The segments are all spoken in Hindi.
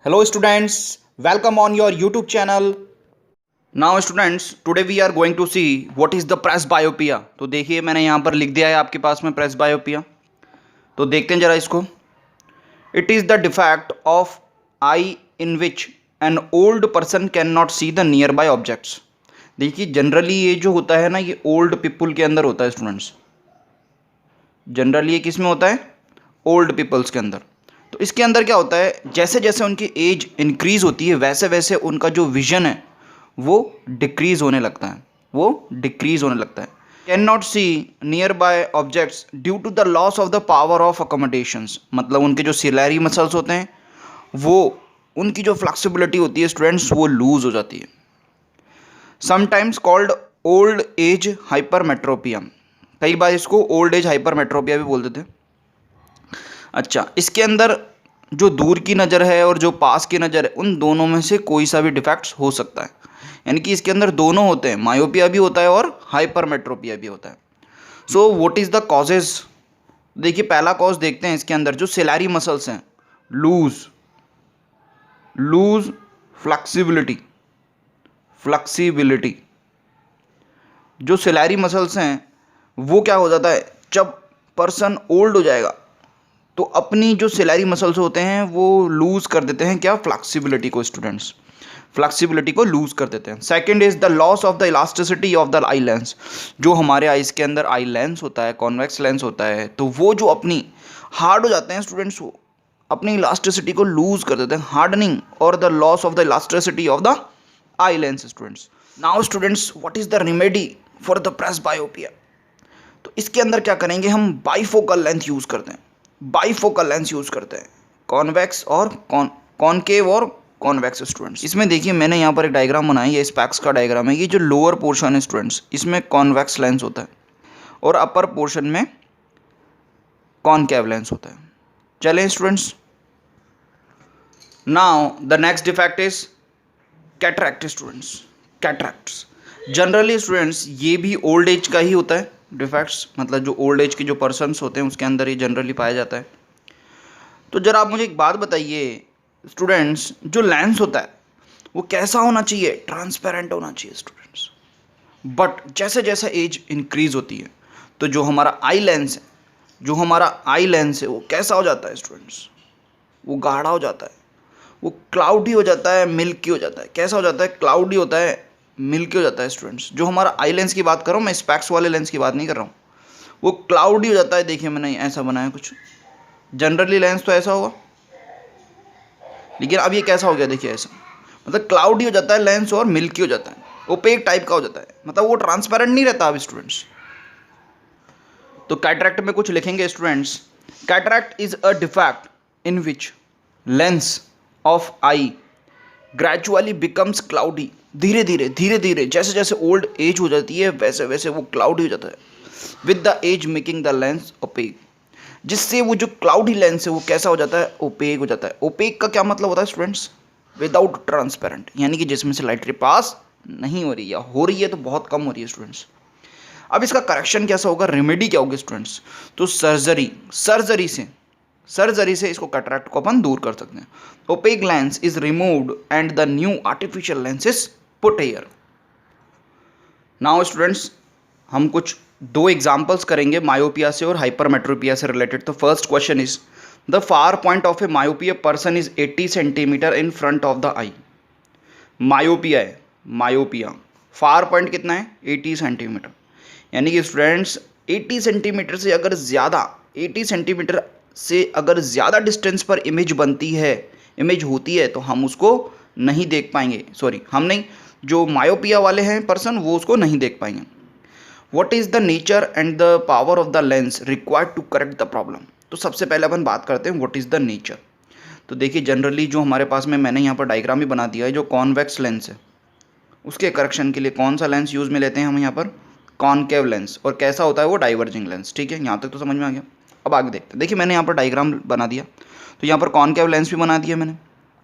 Hello students, welcome on your YouTube channel. Now students, today we are going to see what is the presbyopia. तो देखिए मैंने यहाँ पर लिख दिया है आपके पास में presbyopia. तो देखते हैं जरा इसको. It is the defect of eye in which an old person cannot see the nearby objects. देखिए जनरली ये जो होता है ना ये ओल्ड पीपल के अंदर होता है स्टूडेंट्स. जनरली ये किस में होता है? ओल्ड पीपल्स के अंदर. तो इसके अंदर क्या होता है, जैसे जैसे उनकी एज इंक्रीज होती है वैसे वैसे उनका जो विजन है वो डिक्रीज होने लगता है. Can not see near by objects due to the loss of the power of accommodations. मतलब उनके जो सिलेरी मसल्स होते हैं वो उनकी जो फ्लेक्सिबिलिटी होती है स्टूडेंट्स वो लूज हो जाती है. Sometimes called old age hypermetropia. कई बार इसको ओल्ड एज हाइपरमेट्रोपिया भी बोल देते हैं. अच्छा, इसके अंदर जो दूर की नज़र है और जो पास की नज़र है उन दोनों में से कोई सा भी डिफेक्ट्स हो सकता है. यानी कि इसके अंदर दोनों होते हैं, मायोपिया भी होता है और हाइपरमेट्रोपिया भी होता है. So what is the causes? देखिए पहला कॉज देखते हैं इसके अंदर जो सिलेरी मसल्स हैं, लूज फ्लेक्सिबिलिटी. जो सिलेरी मसल्स हैं वो क्या हो जाता है, जब पर्सन ओल्ड हो जाएगा तो अपनी जो सिलेरी मसल्स होते हैं वो लूज़ कर देते हैं. क्या? फ्लेक्सिबिलिटी को. स्टूडेंट्स फ्लेक्सिबिलिटी को लूज़ कर देते हैं. Second is the loss of the elasticity of the eye lens. जो हमारे आइज़ के अंदर आई लेंस होता है, कॉन्वेक्स लेंस होता है, तो वो जो अपनी हार्ड हो जाते हैं स्टूडेंट्स, वो अपनी इलास्टिसिटी को लूज़ कर देते हैं. हार्डनिंग और the loss of the elasticity of the eye lens. Students now students what is the remedy for the presbyopia? तो इसके अंदर क्या करेंगे, हम बाईफोकल लेंस यूज़ करते हैं. कॉन्वेक्स और कॉनकेव और कॉन्वेक्स. स्टूडेंट्स इसमें देखिए मैंने यहाँ पर एक डायग्राम बनाई है, स्पैक्स का डायग्राम है. ये जो लोअर पोर्शन है स्टूडेंट्स इसमें कॉन्वेक्स लेंस होता है और अपर पोर्शन में कॉनकेव लेंस होता है. चलें students, now the next defect is cataract. Students cataracts generally students ये भी ओल्ड एज का ही होता है डिफेक्ट्स. मतलब जो ओल्ड एज के जो पर्सन्स होते हैं उसके अंदर ये जनरली पाया जाता है. तो जरा आप मुझे एक बात बताइए स्टूडेंट्स, जो लेंस होता है वो कैसा होना चाहिए? ट्रांसपेरेंट होना चाहिए स्टूडेंट्स. बट जैसे जैसे एज इंक्रीज होती है तो जो हमारा आई लेंस है वो कैसा हो जाता है स्टूडेंट्स? वो गाढ़ा हो जाता है, वो क्लाउडी हो जाता है, मिल्की हो जाता है. कैसा हो जाता है? क्लाउडी होता है, मिल्की हो जाता है. स्टूडेंट्स जो हमारा आई लेंस की बात कर रहा हूँ मैं, स्पैक्स वाले लेंस की बात नहीं कर रहा हूँ. वो क्लाउडी हो जाता है. देखिए मैंने ऐसा बनाया कुछ. जनरली लेंस तो ऐसा होगा, लेकिन अब ये कैसा हो गया देखिए ऐसा. मतलब क्लाउडी हो जाता है लेंस और मिल्की हो जाता है, ओपेक टाइप का हो जाता है. मतलब वो ट्रांसपेरेंट नहीं रहता अब स्टूडेंट्स. तो कैटरैक्ट में कुछ लिखेंगे students. Cataract is a defect in which lens of I gradually becomes cloudy. धीरे धीरे जैसे जैसे ओल्ड एज हो जाती है वैसे वैसे वो क्लाउडी हो जाता है. With the age making the lens opaque. जिससे वो जो क्लाउडी लेंस है वो कैसा हो जाता है? ओपेक हो जाता है. ओपेक का क्या मतलब होता है स्टूडेंट्स? Without transparent. यानी कि जिसमें से लाइट रे पास नहीं हो रही, या हो रही है तो बहुत कम हो रही है स्टूडेंट्स. अब इसका करेक्शन कैसा होगा, रेमेडी क्या होगी स्टूडेंट्स? तो सर्जरी से इसको कैटरैक्ट को अपन दूर कर सकते हैं. Opaque lens is removed and the new artificial lens is put here. Now students हम कुछ दो एग्जाम्पल्स करेंगे मायोपिया से और हाइपरमेट्रोपिया से रिलेटेड. तो first question is the far point of A myopia person is 80 centimetre in front of the I. Myopia far point कितना है? 80 सेंटीमीटर. यानी कि स्टूडेंट्स 80 सेंटीमीटर से अगर ज़्यादा डिस्टेंस पर इमेज होती है तो हम उसको नहीं देख पाएंगे. जो मायोपिया वाले हैं पर्सन वो उसको नहीं देख पाएंगे. What is the nature and the power of the lens required to correct the problem? तो सबसे पहले अपन बात करते हैं व्हाट इज़ द नेचर. तो देखिए जनरली जो हमारे पास में मैंने यहाँ पर डायग्राम भी बना दिया है, जो कॉन्वेक्स लेंस है उसके करेक्शन के लिए कौन सा लेंस यूज़ में लेते हैं हम यहाँ पर? Concave lens. और कैसा होता है वो? Diverging lens. ठीक है, यहाँ तक तो समझ में आ गया. अब आगे देखते हैं. देखिए मैंने यहाँ पर डायग्राम बना दिया, तो यहाँ पर कॉनकेव लेंस भी बना दिया मैंने.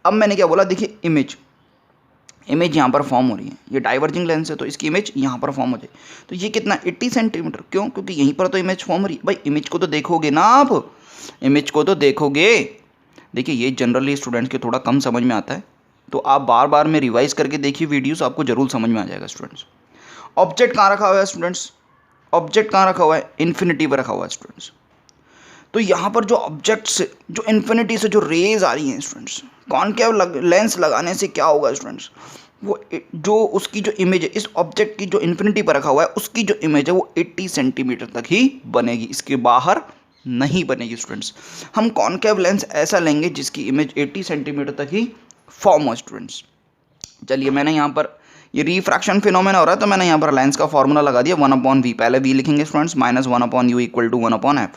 अब मैंने क्या बोला, देखिए इमेज यहाँ पर फॉर्म हो रही है. ये डाइवर्जिंग लेंस है तो इसकी इमेज यहाँ पर फॉर्म हो जाए. तो ये कितना? 80 सेंटीमीटर. क्यों? क्योंकि यहीं पर तो इमेज फॉर्म हो रही है. भाई इमेज को तो देखोगे ना आप, देखिए ये जनरली स्टूडेंट्स के थोड़ा कम समझ में आता है, तो आप बार बार में रिवाइज करके देखिए वीडियोस, आपको जरूर समझ में आ जाएगा स्टूडेंट्स। ऑब्जेक्ट कहाँ रखा हुआ है स्टूडेंट्स? ऑब्जेक्ट कहाँ रखा हुआ है? इन्फिनिटी पर रखा हुआ है स्टूडेंट्स। तो यहाँ पर जो ऑब्जेक्ट से, जो इन्फिनिटी से जो रेज आ रही हैं स्टूडेंट्स, कॉनकेव लेंस लगाने से क्या होगा स्टूडेंट्स, वो जो उसकी जो इमेज है इस ऑब्जेक्ट की जो इन्फिनिटी पर रखा हुआ है उसकी जो इमेज है वो 80 सेंटीमीटर तक ही बनेगी, इसके बाहर नहीं बनेगी स्टूडेंट्स। हम कॉनकेव लेंस ऐसा लेंगे जिसकी इमेज 80 सेंटीमीटर तक ही फॉर्म हो स्टूडेंट्स। चलिए मैंने यहाँ पर ये रिफ्रैक्शन फिनोमेना हो रहा है तो मैंने यहाँ पर लेंस का फॉर्मूला लगा दिया 1/v। पहले v लिखेंगे students, -1/u equal to 1/f।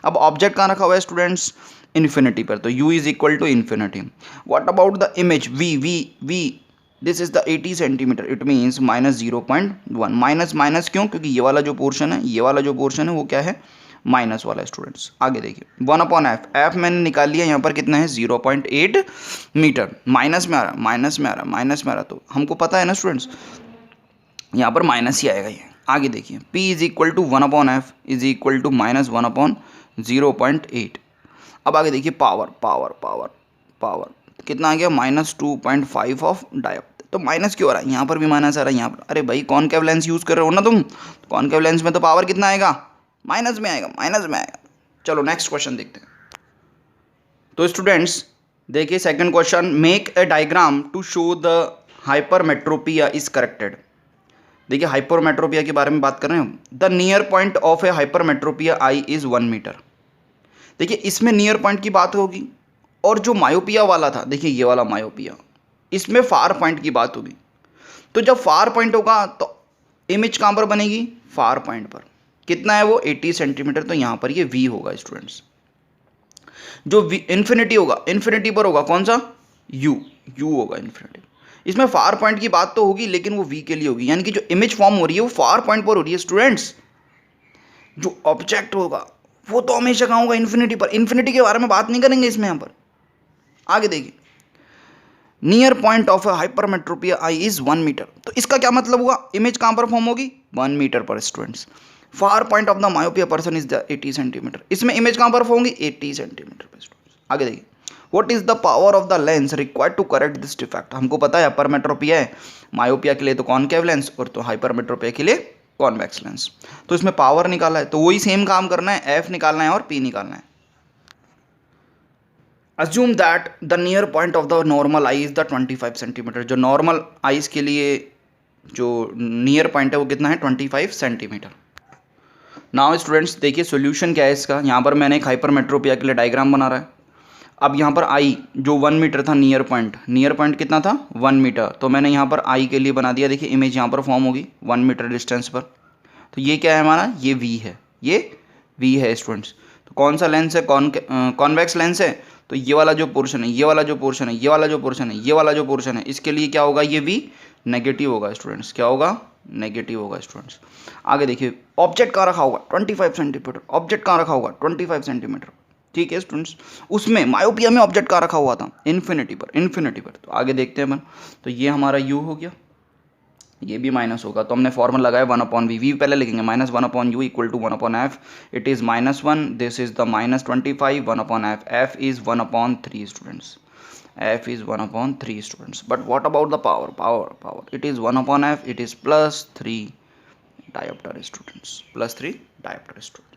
अब ऑब्जेक्ट कहाँ रखा हुआ है स्टूडेंट्स? इन्फिनिटी पर, तो u is equal to infinity. What about the image v? This is the 80 centimetre, it means -0.1। Minus क्यों? क्योंकि ये वाला जो पोर्शन है, ये वाला जो पोर्शन है वो क्या है? माइनस वाला स्टूडेंट्स। आगे देखिए 1/f, एफ मैंने निकाल लिया, यहाँ पर कितना है? 0.8 मीटर। माइनस में आ रहा, माइनस में आ रहा, माइनस में आ रहा, तो हमको पता है ना स्टूडेंट्स यहाँ पर माइनस ही आएगा ये। आगे देखिए p is equal to 1/f is equal to -1/0.8। अब आगे देखिए पावर कितना आ गया? -2.5 ऑफ डायोप्टर। तो माइनस क्यों आ रहा है? यहाँ पर भी माइनस आ रहा है यहाँ पर। अरे भाई कॉनकेव लेंस यूज़ कर रहे हो ना तुम, कॉनकेव लेंस में तो पावर कितना आएगा? माइनस में आएगा, माइनस में आएगा। चलो नेक्स्ट क्वेश्चन देखते हैं। तो स्टूडेंट्स देखिए second question, make a diagram to show the hypermetropia is corrected. देखिए हाइपरमेट्रोपिया के बारे में बात कर रहे हैं हम। The near point of a hypermetropia eye is 1 metre. देखिए इसमें नियर पॉइंट की बात होगी, और जो मायोपिया वाला था, देखिए ये वाला मायोपिया, इसमें फार पॉइंट की बात होगी। तो जब फार पॉइंट होगा तो इमेज कहाँ पर बनेगी? फार पॉइंट पर। कितना है वो? 80 सेंटीमीटर। तो यहाँ पर ये v होगा स्टूडेंट्स। जो इन्फिनिटी होगा, इन्फिनिटी पर होगा कौन सा? u होगा इन्फिनिटी। इसमें फार पॉइंट की बात तो होगी लेकिन वो v के लिए होगी, यानी कि जो इमेज फॉर्म हो रही है वो फार पॉइंट पर हो रही है स्टूडेंट्स। जो ऑब्जेक्ट होगा वो तो हमेशा कहाँ होगा? इन्फिनिटी पर। इन्फिनिटी के बारे में बात नहीं करेंगे इसमें यहाँ पर। आगे देखिए near point of hypermetropia eye is 1 metre. तो इसका क्या मतलब हुआ? इमेज कहाँ पर फॉर्म होगी? 1 मीटर पर students. Far point of the myopia person is the 80 centimetre. इसमें इमेज कहाँ पर होगी? 80 सेंटीमीटर पर स्टूडेंट्स। आगे देखिए what is the power of the lens required to correct this defect. हमको पता है हाइपरमेट्रोपिया है, मायोपिया के लिए तो कॉनकेव लेंस, और तो हाइपरमेट्रोपिया के लिए कॉन्वेक्स लेंस। तो इसमें पावर निकाला है, तो वही सेम काम करना है, एफ निकालना है और पी निकालना है। Assume that the near point of the normal eye is the 25 centimetre. जो नॉर्मल आइज के लिए जो नियर पॉइंट है वो कितना है? 25 सेंटीमीटर। नाउ स्टूडेंट्स देखिए सॉल्यूशन क्या है इसका। यहाँ पर मैंने एक हाइपरमेट्रोपिया के लिए डायग्राम बना रहा है। अब यहाँ पर आई जो 1 मीटर था नियर पॉइंट कितना था? 1 मीटर। तो मैंने यहाँ पर आई के लिए बना दिया। देखिए इमेज यहाँ पर फॉर्म होगी 1 मीटर डिस्टेंस पर। तो ये क्या है हमारा? ये वी है, ये वी है स्टूडेंट्स। तो कौन सा लेंस है? कॉन्वेक्स लेंस है। तो ये वाला जो पोर्शन है, ये वाला जो पोर्शन है, ये वाला जो पोर्शन है, ये वाला जो पोर्शन है, इसके लिए क्या होगा? ये वी नेगेटिव होगा स्टूडेंट्स। क्या होगा? नेगेटिव होगा स्टूडेंट्स। आगे देखिए ऑब्जेक्ट कहाँ रखा होगा? 25 सेंटीमीटर। ऑब्जेक्ट कहाँ रखा होगा? 25 सेंटीमीटर। ठीक है स्टूडेंट्स। उसमें मायोपिया में ऑब्जेक्ट कहाँ रखा हुआ था? इन्फिनिटी पर। तो आगे देखते हैं अपन। तो ये हमारा यू हो गया, ये भी माइनस होगा। तो हमने फॉर्मूला लगाया 1/v। वी पहले लिखेंगे -1/u equal to 1/f। It is -1, this is the -25 1/f। f इज 1/3 students. f is 1/3 students. But what about the power? It is 1/f. It is +3 diopter students. +3 diopter students.